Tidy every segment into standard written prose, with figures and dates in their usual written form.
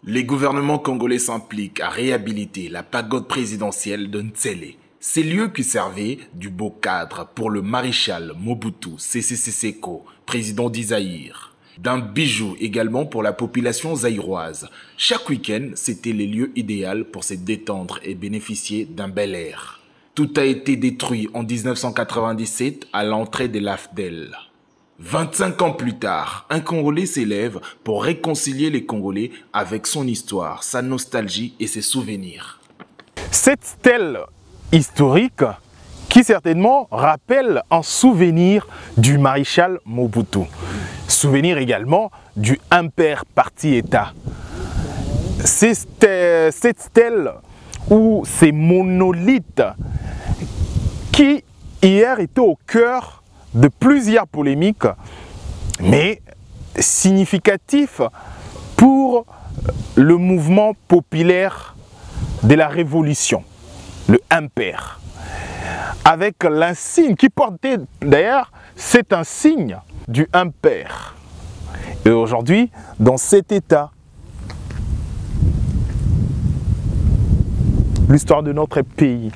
Les gouvernements congolais s'impliquent à réhabiliter la pagode présidentielle de Ntsele. Ces lieux qui servaient du beau cadre pour le maréchal Mobutu Sese Seko, président d'Izaïre. D'un bijou également pour la population zaïroise. Chaque week-end, c'était les lieux idéaux pour se détendre et bénéficier d'un bel air. Tout a été détruit en 1997 à l'entrée de l'AFDEL. 25 ans plus tard, un Congolais s'élève pour réconcilier les Congolais avec son histoire, sa nostalgie et ses souvenirs. Cette stèle historique qui certainement rappelle un souvenir du maréchal Mobutu. Souvenir également du Impair Parti État. Cette stèle ou ces monolithes qui hier étaient au cœur de plusieurs polémiques, mais significatifs pour le mouvement populaire de la Révolution, le Impair. Avec l'insigne qui portait d'ailleurs, c'est un signe du Impair. Et aujourd'hui, dans cet état, l'histoire de notre pays,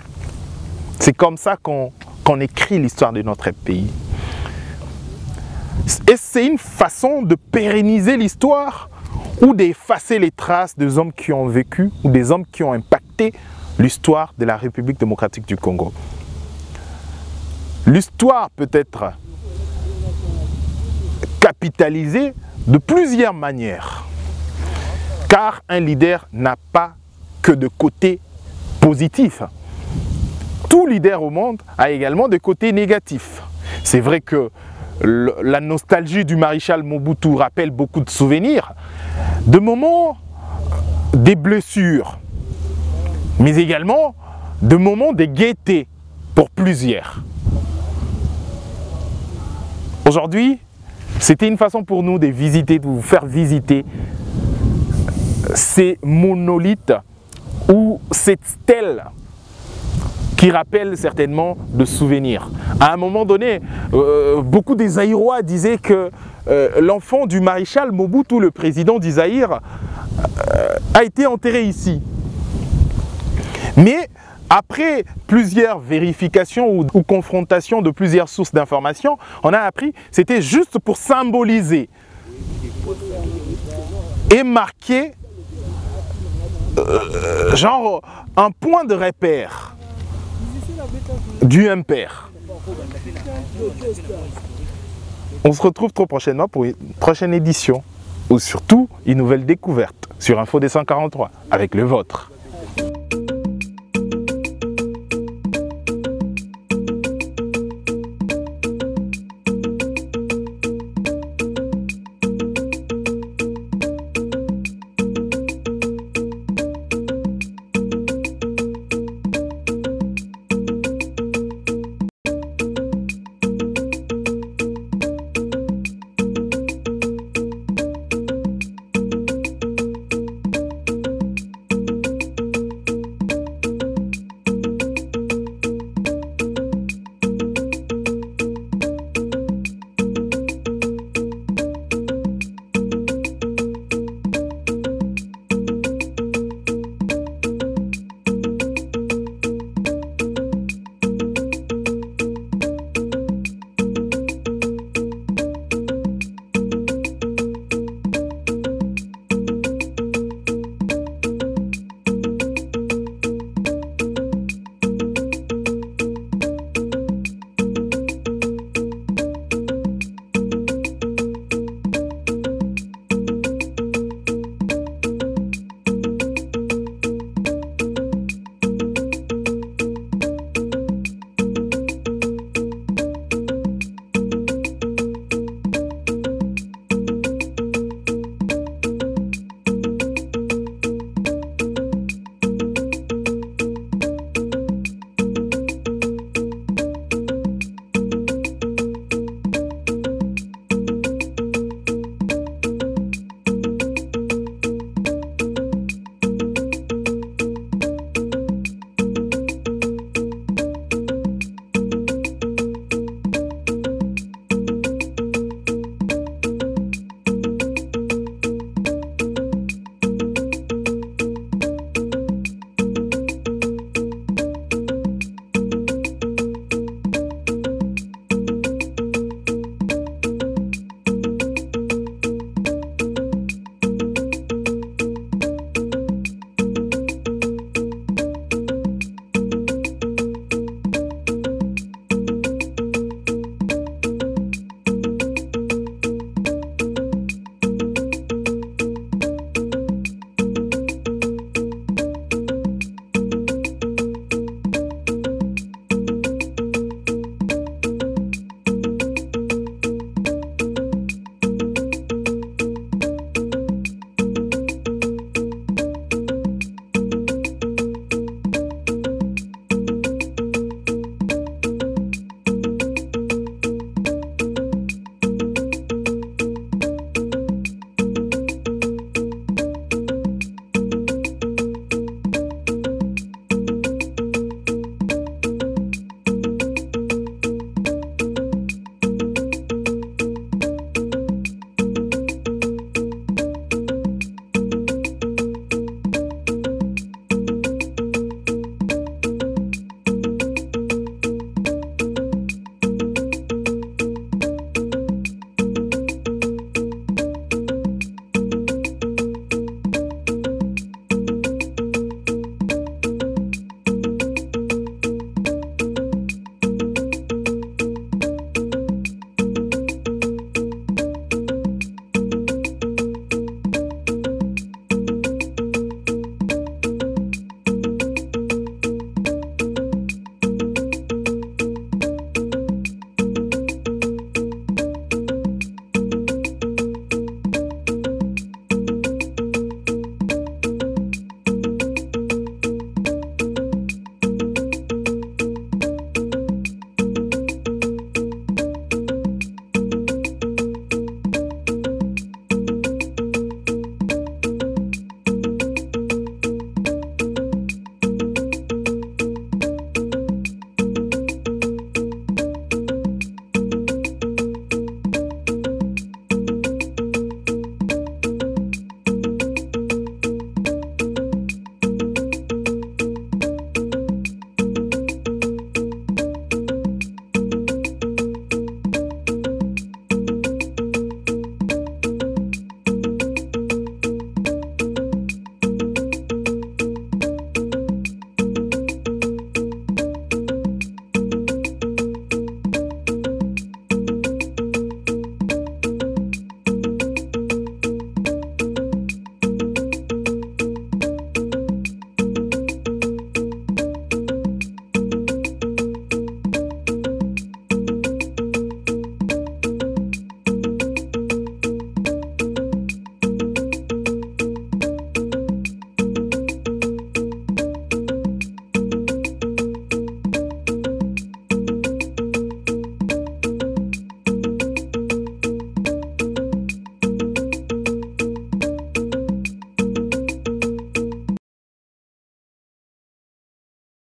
c'est comme ça qu'on écrit l'histoire de notre pays. Et c'est une façon de pérenniser l'histoire ou d'effacer les traces des hommes qui ont vécu ou des hommes qui ont impacté l'histoire de la République démocratique du Congo. L'histoire peut être capitalisée de plusieurs manières, car un leader n'a pas que de côté positif. Tout leader au monde a également des côtés négatifs. C'est vrai que la nostalgie du maréchal Mobutu rappelle beaucoup de souvenirs, de moments, des blessures, mais également de moments de gaieté pour plusieurs. Aujourd'hui, c'était une façon pour nous de visiter, de vous faire visiter ces monolithes ou cette stèle qui rappelle certainement de souvenirs. À un moment donné, beaucoup des Zaïrois disaient que l'enfant du maréchal Mobutu, le président d'Izaïre, a été enterré ici. Mais après plusieurs vérifications ou confrontations de plusieurs sources d'informations, on a appris que c'était juste pour symboliser et marquer genre un point de repère du Impair. On se retrouve très prochainement pour une prochaine édition ou surtout une nouvelle découverte sur Info des 143 avec le vôtre.